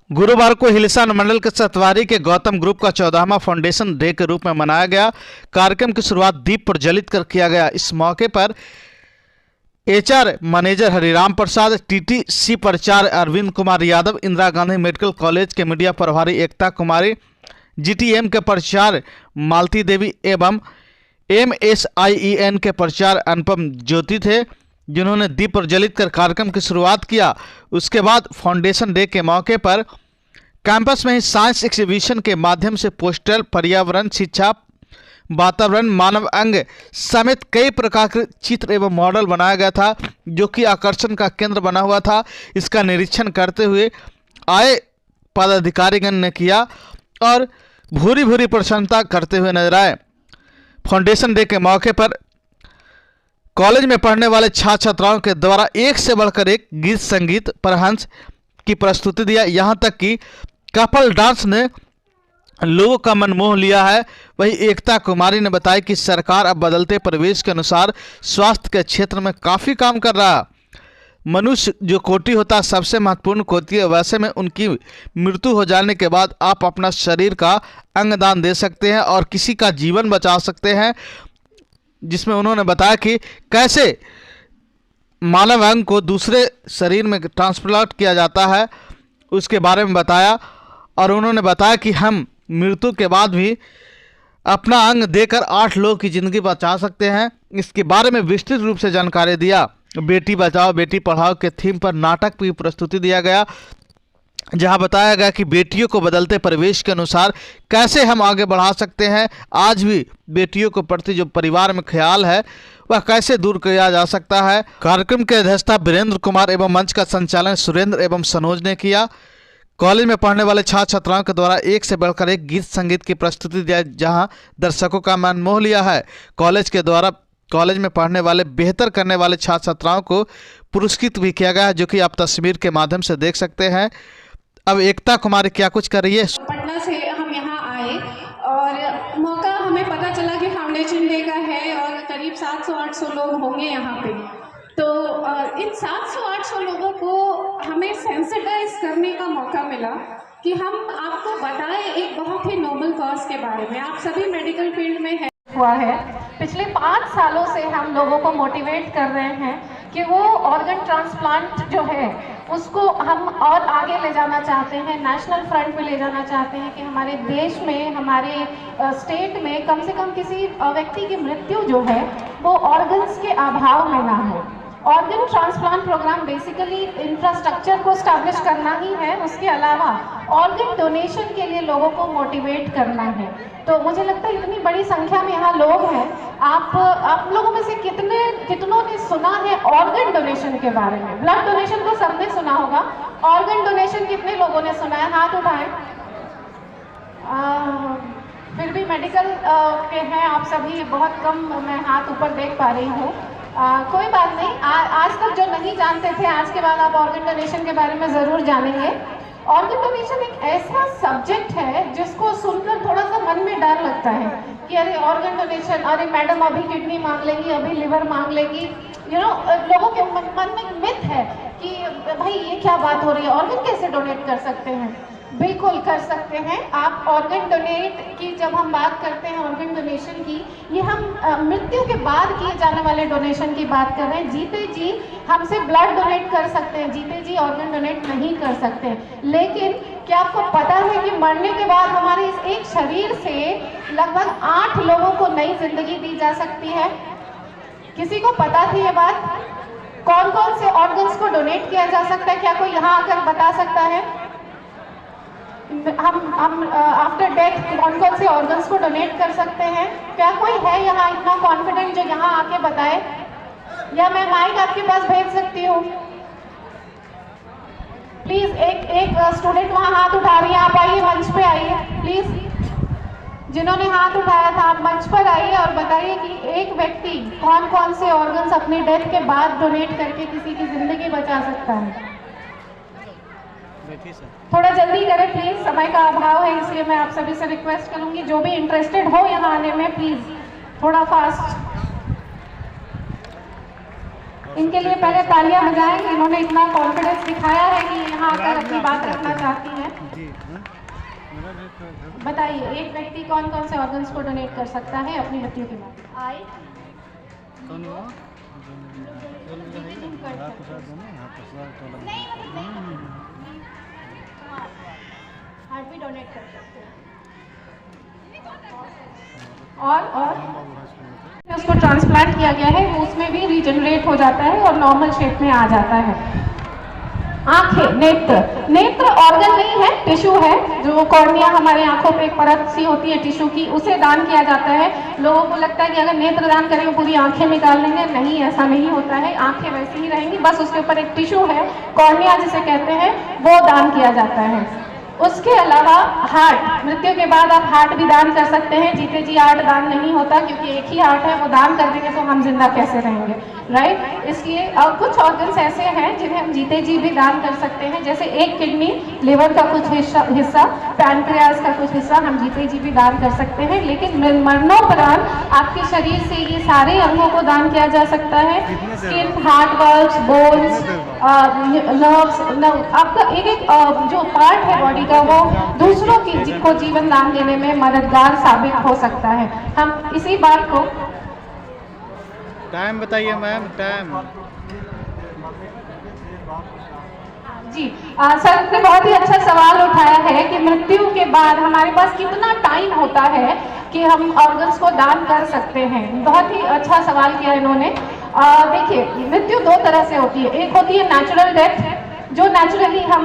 गुरुवार को हिलसा अनुमंडल के सतवारी के गौतम ग्रुप का 14वां फाउंडेशन डे के रूप में मनाया गया। कार्यक्रम की शुरुआत दीप प्रज्वलित कर किया गया। इस मौके पर एचआर मैनेजर हरिराम प्रसाद, टीटीसी प्राचार्य अरविंद कुमार यादव, इंदिरा गांधी मेडिकल कॉलेज के मीडिया प्रभारी एकता कुमारी, जीटीएम के प्राचार्य मालती देवी एवं एमएसआईईएन के प्राचार्य अनुपम ज्योति थे, जिन्होंने दीप प्रज्वलित कर कार्यक्रम की शुरुआत किया। उसके बाद फाउंडेशन डे के मौके पर कैंपस में ही साइंस एग्जीबिशन के माध्यम से पोस्टर, पर्यावरण, शिक्षा, वातावरण, मानव अंग समेत कई प्रकार के चित्र एवं मॉडल बनाया गया था, जो कि आकर्षण का केंद्र बना हुआ था। इसका निरीक्षण करते हुए आए पदाधिकारीगण ने किया और भूरी भूरी प्रसन्नता करते हुए नजर आए। फाउंडेशन डे के मौके पर कॉलेज में पढ़ने वाले छात्र छात्राओं के द्वारा एक से बढ़कर एक गीत संगीत परहंस की प्रस्तुति दिया। यहाँ तक कि कपल डांस ने लोगों का मन मोह लिया है। वहीं एकता कुमारी ने बताया कि सरकार अब बदलते परिवेश के अनुसार स्वास्थ्य के क्षेत्र में काफ़ी काम कर रहा है। मनुष्य जो कोटि होता है सबसे महत्वपूर्ण कोटि है, वैसे में उनकी मृत्यु हो जाने के बाद आप अपना शरीर का अंगदान दे सकते हैं और किसी का जीवन बचा सकते हैं। जिसमें उन्होंने बताया कि कैसे मानव अंग को दूसरे शरीर में ट्रांसप्लांट किया जाता है, उसके बारे में बताया। और उन्होंने बताया कि हम मृत्यु के बाद भी अपना अंग देकर 8 लोगों की ज़िंदगी बचा सकते हैं। इसके बारे में विस्तृत रूप से जानकारी दिया। बेटी बचाओ बेटी पढ़ाओ के थीम पर नाटक की प्रस्तुति दिया गया, जहां बताया गया कि बेटियों को बदलते परिवेश के अनुसार कैसे हम आगे बढ़ा सकते हैं। आज भी बेटियों के प्रति जो परिवार में ख्याल है वह कैसे दूर किया जा सकता है। कार्यक्रम की अध्यक्षता वीरेंद्र कुमार एवं मंच का संचालन सुरेंद्र एवं सनोज ने किया। कॉलेज में पढ़ने वाले छात्र छात्राओं के द्वारा एक से बढ़कर एक गीत संगीत की प्रस्तुति दिया, जहां दर्शकों का मन मोह लिया है। कॉलेज के द्वारा कॉलेज में पढ़ने वाले बेहतर करने वाले छात्र छात्राओं को पुरस्कृत भी किया गया है, जो कि आप तस्वीर के माध्यम से देख सकते हैं। अब एकता कुमारी क्या कुछ कर रही है। पटना से हम यहाँ आए और मौका हमें पता चला कि फाउंडेशन डे का है और करीब 700-800 लोग होंगे यहाँ पे। तो इन 700-800 लोगों को हमें सेंसिटाइज करने का मौका मिला कि हम आपको बताएं एक बहुत ही नोबल कॉज के बारे में। आप सभी मेडिकल फील्ड में हुआ है। पिछले 5 सालों से हम लोगों को मोटिवेट कर रहे हैं कि वो ऑर्गन ट्रांसप्लांट जो है उसको हम और आगे ले जाना चाहते हैं, नेशनल फ्रंट पे ले जाना चाहते हैं कि हमारे देश में, हमारे स्टेट में कम से कम किसी व्यक्ति की मृत्यु जो है वो ऑर्गन्स के अभाव में ना हो। Organ transplant program basically infrastructure को स्टैब्लिश करना ही है, उसके अलावा ऑर्गन डोनेशन के लिए लोगों को मोटिवेट करना है। तो मुझे लगता है इतनी बड़ी संख्या में यहाँ लोग हैं, आप लोगों में से कितनों ने सुना है ऑर्गन डोनेशन के बारे में? ब्लड डोनेशन तो सबने सुना होगा, ऑर्गन डोनेशन कितने लोगों ने सुना है? हाथ उठाएं। फिर भी मेडिकल के हैं आप सभी, बहुत कम मैं हाथ ऊपर देख पा रही हूँ। कोई बात नहीं, आज तक जो नहीं जानते थे, आज के बाद आप ऑर्गन डोनेशन के बारे में ज़रूर जानेंगे। ऑर्गन डोनेशन एक ऐसा सब्जेक्ट है जिसको सुनकर थोड़ा सा मन में डर लगता है कि अरे ऑर्गन डोनेशन, अरे मैडम अभी किडनी मांग लेंगी, अभी लिवर मांग लेंगी। लोगों के मन में मिथ है कि भाई ये क्या बात हो रही है, ऑर्गन कैसे डोनेट कर सकते हैं? बिल्कुल कर सकते हैं आप। ऑर्गन डोनेट की जब हम बात करते हैं, ऑर्गन डोनेशन की, ये हम मृत्यु के बाद किए जाने वाले डोनेशन की बात कर रहे हैं। जीते जी हमसे ब्लड डोनेट कर सकते हैं, जीते जी ऑर्गन डोनेट नहीं कर सकते। लेकिन क्या आपको पता है कि मरने के बाद हमारे इस एक शरीर से लगभग 8 लोगों को नई जिंदगी दी जा सकती है? किसी को पता थी ये बात? कौन कौन से ऑर्गन्स को डोनेट किया जा सकता है? क्या कोई यहाँ आकर बता सकता है? हम आफ्टर डेथ कौन कौन से ऑर्गन्स को डोनेट कर सकते हैं? क्या कोई है यहाँ इतना कॉन्फिडेंट जो यहाँ आके बताए, या मैं माइक आपके पास भेज सकती हूँ? प्लीज एक स्टूडेंट वहाँ हाथ उठा रही है, आप आइए मंच पे आइए प्लीज। जिन्होंने हाथ उठाया था आप मंच पर आइए और बताइए कि एक व्यक्ति कौन कौन से ऑर्गन्स अपनी डेथ के बाद डोनेट करके किसी की जिंदगी बचा सकता है। थोड़ा जल्दी करें प्लीज, समय का अभाव है, इसलिए मैं आप सभी से रिक्वेस्ट करूंगी जो भी इंटरेस्टेड हो यहाँ आने में प्लीज थोड़ा फास्ट। इनके लिए पहले तालियां बजाएं, इन्होंने इतना कॉन्फिडेंस दिखाया है कि यहाँ आकर अपनी बात रखना चाहती हैं? बताइए, एक व्यक्ति कौन कौन से ऑर्गन्स को डोनेट कर सकता है अपनी मृत्यु के बाद? आई हार्ट भी डोनेट कर सकते हैं। और उसको ट्रांसप्लांट किया गया है, वो उसमें भी रीजनरेट हो जाता है और नॉर्मल शेप में आ जाता है। आंखें, नेत्र ऑर्गन नहीं है, टिश्यू है। जो कॉर्निया हमारे आंखों पे एक परत सी होती है टिश्यू की, उसे दान किया जाता है। लोगों को लगता है कि अगर नेत्र दान करेंगे पूरी आंखें निकाल लेंगे, नहीं, ऐसा नहीं होता है। आंखें वैसी ही रहेंगी, बस उसके ऊपर एक टिश्यू है, कॉर्निया जिसे कहते हैं, वो दान किया जाता है। उसके अलावा हार्ट, मृत्यु के बाद आप हार्ट भी दान कर सकते हैं। जीते जी हार्ट दान नहीं होता, क्योंकि एक ही हार्ट है, वो दान कर देंगे तो हम जिंदा कैसे रहेंगे, राइट? इसलिए कुछ ऑर्गन्स ऐसे हैं जिन्हें हम जीते जी भी दान कर सकते हैं, जैसे एक किडनी, लिवर का कुछ हिस्सा, पैनक्रियाज का कुछ हिस्सा हम जीते जी भी दान कर सकते हैं। लेकिन मरणोपरांत आपके शरीर से ये सारे अंगों को दान किया जा सकता है। Skin, heart works, bones, nerves, आपका एक एक जो पार्ट है बॉडी का, वो दूसरों को जीवन दान देने में मददगार साबित हो सकता है। हम इसी बात को टाइम बताइए मैम, टाइम जी। सर ने बहुत ही अच्छा सवाल उठाया है कि मृत्यु के बाद हमारे पास कितना टाइम होता है कि हम ऑर्गन्स को दान कर सकते हैं। बहुत ही अच्छा सवाल किया इन्होंने। देखिए, मृत्यु दो तरह से होती है। एक होती है नेचुरल डेथ, जो नेचुरली हम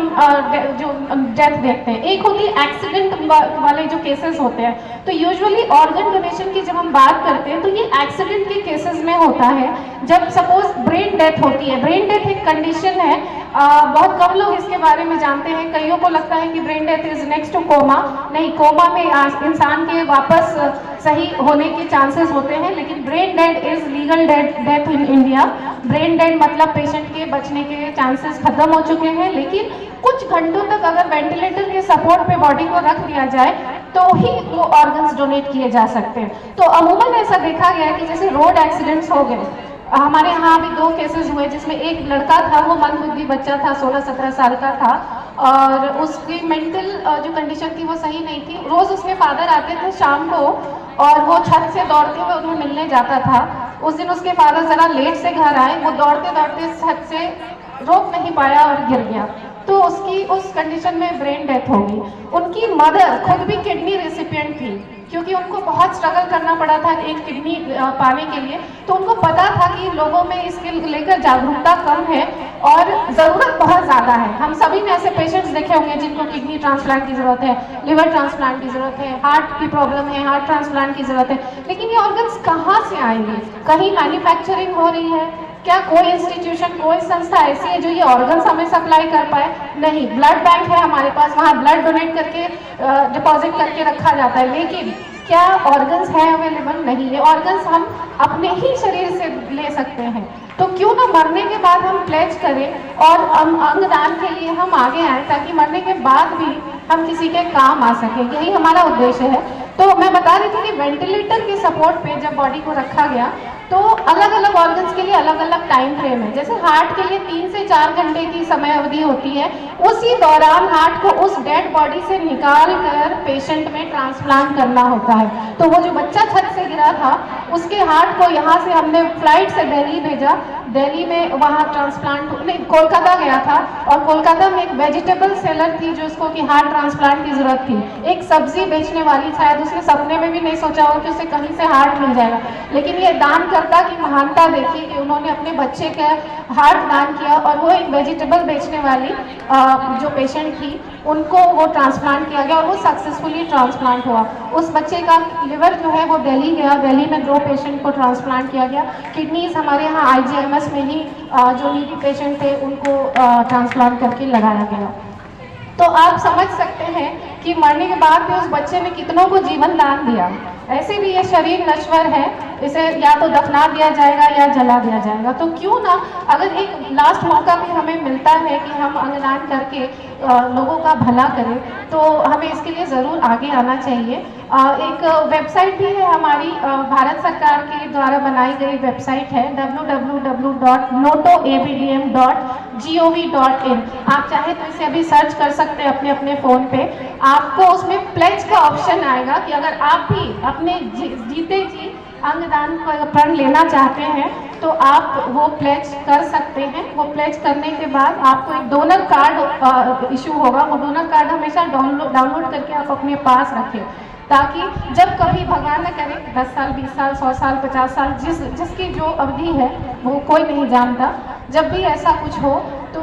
जो डेथ देखते हैं। एक होती है एक्सीडेंट वाले जो केसेस होते हैं। तो यूजुअली ऑर्गन डोनेशन की जब हम बात करते हैं तो ये एक्सीडेंट के केसेस में होता है, जब सपोज ब्रेन डेथ होती है। ब्रेन डेथ एक कंडीशन है, बहुत कम लोग इसके बारे में जानते हैं। कईयों को लगता है कि brain death is next two comma. नहीं, कोमा में इंसान के वापस सही होने के चांसेस होते हैं, लेकिन brain dead is legal death in India. Brain dead मतलब पेशेंट के बचने के चांसेस खत्म हो चुके हैं, लेकिन कुछ घंटों तक अगर वेंटिलेटर के सपोर्ट पे बॉडी को रख दिया जाए तो ही वो ऑर्गन्स डोनेट किए जा सकते हैं। तो अमूमन ऐसा देखा गया है कि जैसे रोड एक्सीडेंट्स हो गए, हमारे यहाँ अभी 2 केसेस हुए जिसमें एक लड़का था, वो मंदबुद्धि बच्चा था, 16-17 साल का था, और उसकी मेंटल जो कंडीशन थी वो सही नहीं थी। रोज उसके फादर आते थे शाम को और वो छत से दौड़ते हुए उन्हें मिलने जाता था। उस दिन उसके फादर जरा लेट से घर आए, वो दौड़ते दौड़ते छत से रोक नहीं पाया और गिर गया, तो उसकी उस कंडीशन में ब्रेन डेथ हो गई। उनकी मदर खुद भी किडनी रेसिपिएंट थी, क्योंकि उनको बहुत स्ट्रगल करना पड़ा था एक किडनी पाने के लिए। तो उनको पता था कि लोगों में इसके लेकर जागरूकता कम है और ज़रूरत बहुत ज़्यादा है। हम सभी ने ऐसे पेशेंट्स देखे होंगे जिनको किडनी ट्रांसप्लांट की ज़रूरत है, लिवर ट्रांसप्लांट की ज़रूरत है, हार्ट की प्रॉब्लम है, हार्ट ट्रांसप्लांट की ज़रूरत है। लेकिन ये ऑर्गन्स कहाँ से आएंगे? कहीं मैन्युफैक्चरिंग हो रही है क्या? कोई इंस्टीट्यूशन, कोई संस्था ऐसी है जो ये ऑर्गन्स हमें सप्लाई कर पाए? नहीं। ब्लड बैंक है हमारे पास, वहाँ ब्लड डोनेट करके डिपॉजिट करके रखा जाता है, लेकिन क्या ऑर्गन्स है अवेलेबल? नहीं है। ऑर्गन्स हम अपने ही शरीर से ले सकते हैं, तो क्यों ना मरने के बाद हम प्लेज करें और अंगदान के लिए हम आगे आए, ताकि मरने के बाद भी हम किसी के काम आ सके। यही हमारा उद्देश्य है। तो मैं बता रही थी कि वेंटिलेटर के सपोर्ट पे जब बॉडी को रखा गया तो अलग अलग ऑर्गन्स के लिए अलग अलग टाइम फ्रेम है। जैसे हार्ट के लिए 3 से 4 घंटे की समय अवधि होती है, उसी दौरान हार्ट को उस डेड बॉडी से निकाल कर पेशेंट में ट्रांसप्लांट करना होता है। तो वो जो बच्चा छत से गिरा था, उसके हार्ट को यहाँ से हमने फ्लाइट से दिल्ली भेजा। दिल्ली में वहाँ ट्रांसप्लांट, नहीं, कोलकाता गया था, और कोलकाता में एक वेजिटेबल सेलर थी जो उसको कि हार्ट ट्रांसप्लांट की जरूरत थी। एक सब्जी बेचने वाली, शायद उसने सपने में भी नहीं सोचा हो कि उसे कहीं से हार्ट मिल जाएगा, लेकिन ये दानकर्ता की महानता देखी कि उन्होंने अपने बच्चे का हार्ट दान किया, और वो एक वेजिटेबल बेचने वाली जो पेशेंट थी उनको वो ट्रांसप्लांट किया गया और वो सक्सेसफुली ट्रांसप्लांट हुआ। उस बच्चे का लिवर जो है वो दिल्ली गया, दिल्ली में 2 पेशेंट को ट्रांसप्लांट किया गया। किडनीज हमारे यहाँ IGMS में ही जो नीडी पेशेंट थे उनको ट्रांसप्लांट करके लगाया गया। तो आप समझ सकते हैं कि मरने के बाद भी उस बच्चे ने कितनों को जीवन दान दिया। ऐसे भी ये शरीर नश्वर है, इसे या तो दफना दिया जाएगा या जला दिया जाएगा। तो क्यों ना, अगर एक लास्ट मौका भी हमें मिलता है कि हम अंगदान करके लोगों का भला करें, तो हमें इसके लिए ज़रूर आगे आना चाहिए। एक वेबसाइट भी है हमारी, भारत सरकार के द्वारा बनाई गई वेबसाइट है www.notoabdm.gov.in। आप चाहे तो इसे अभी सर्च कर सकते हैं अपने अपने फ़ोन पे। आपको उसमें प्लेज का ऑप्शन आएगा कि अगर आप भी अपने जीते जी अंगदान का प्रण लेना चाहते हैं तो आप वो प्लेज कर सकते हैं। वो प्लेज करने के बाद आपको एक डोनर कार्ड इशू होगा। वो डोनर कार्ड हमेशा डाउनलोड करके आप अपने पास रखें, ताकि जब कभी भगवान न करे 10 साल 20 साल 100 साल 50 साल जिसकी जो अवधि है वो कोई नहीं जानता, जब भी ऐसा कुछ हो तो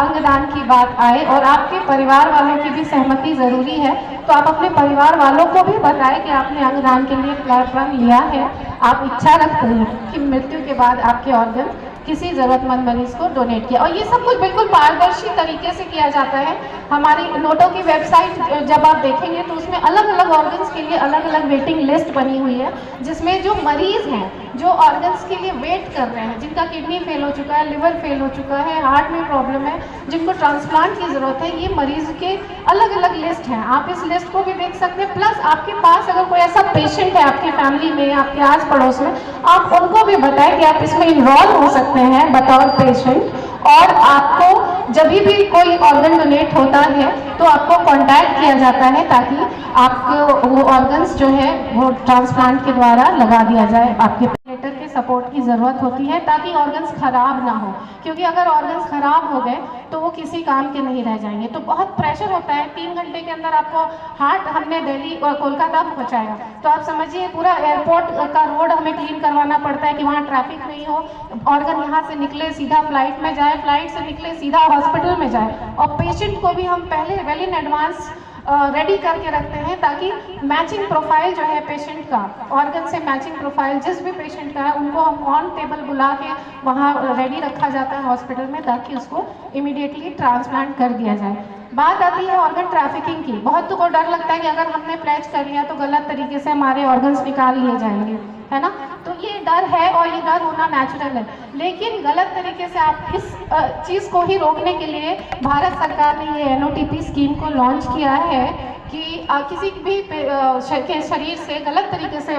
अंगदान की बात आए और आपके परिवार वालों की भी सहमति ज़रूरी है। तो आप अपने परिवार वालों को भी बताएं कि आपने अंगदान के लिए प्रण लिया है, आप इच्छा रखते हैं कि मृत्यु के बाद आपके ऑर्गन किसी ज़रूरतमंद मरीज़ को डोनेट किया। और ये सब कुछ बिल्कुल पारदर्शी तरीके से किया जाता है। हमारी नोटो की वेबसाइट जब आप देखेंगे तो उसमें अलग अलग ऑर्गन्स के लिए अलग अलग वेटिंग लिस्ट बनी हुई है, जिसमें जो मरीज़ हैं, जो ऑर्गन्स के लिए वेट कर रहे हैं, जिनका किडनी फेल हो चुका है, लिवर फेल हो चुका है, हार्ट में प्रॉब्लम है, जिनको ट्रांसप्लांट की ज़रूरत है, ये मरीज़ के अलग अलग लिस्ट हैं। आप इस लिस्ट को भी देख सकते हैं। प्लस आपके पास अगर कोई ऐसा पेशेंट है आपकी फैमिली में, आपके आस पड़ोस में, आप उनको भी बताएं कि आप इसमें इन्वॉल्व हो सकते हैं बतौर पेशेंट। और आपको जब भी कोई ऑर्गन डोनेट होता है तो आपको कांटेक्ट किया जाता है, ताकि आपको वो ऑर्गन्स जो है वो ट्रांसप्लांट के द्वारा लगा दिया जाए। आपके प्लेटर के सपोर्ट की ज़रूरत होती है ताकि ऑर्गन्स ख़राब ना हो, क्योंकि अगर ऑर्गन्स ख़राब हो गए तो वो किसी काम के नहीं रह जाएंगे। तो बहुत प्रेशर होता है। 3 घंटे के अंदर आपको हार्ट हमने दिल्ली और कोलकाता पहुँचाया, तो आप समझिए पूरा एयरपोर्ट का रोड हमें क्लीन करवाना पड़ता है कि वहाँ ट्रैफिक नहीं हो, ऑर्गन यहाँ से निकले सीधा फ्लाइट में जाए, फ्लाइट से निकले सीधा हॉस्पिटल में जाए। और पेशेंट को भी हम पहले वेल इन एडवांस रेडी करके रखते हैं, ताकि मैचिंग प्रोफाइल जो है पेशेंट का, ऑर्गन से मैचिंग प्रोफाइल जिस भी पेशेंट का है, उनको हम ऑन टेबल बुला के वहाँ रेडी रखा जाता है हॉस्पिटल में, ताकि उसको इमीडिएटली ट्रांसप्लांट कर दिया जाए। बात आती है ऑर्गन ट्रैफिकिंग की। बहुत को डर लगता है कि अगर हमने प्लेज कर लिया तो गलत तरीके से हमारे ऑर्गन्स निकाल लिए जाएंगे, है ना। तो ये डर है और ये डर होना नेचुरल है, लेकिन गलत तरीके से आप इस चीज़ को ही रोकने के लिए भारत सरकार ने ये NOTP स्कीम को लॉन्च किया है कि किसी भी के शरीर से गलत तरीके से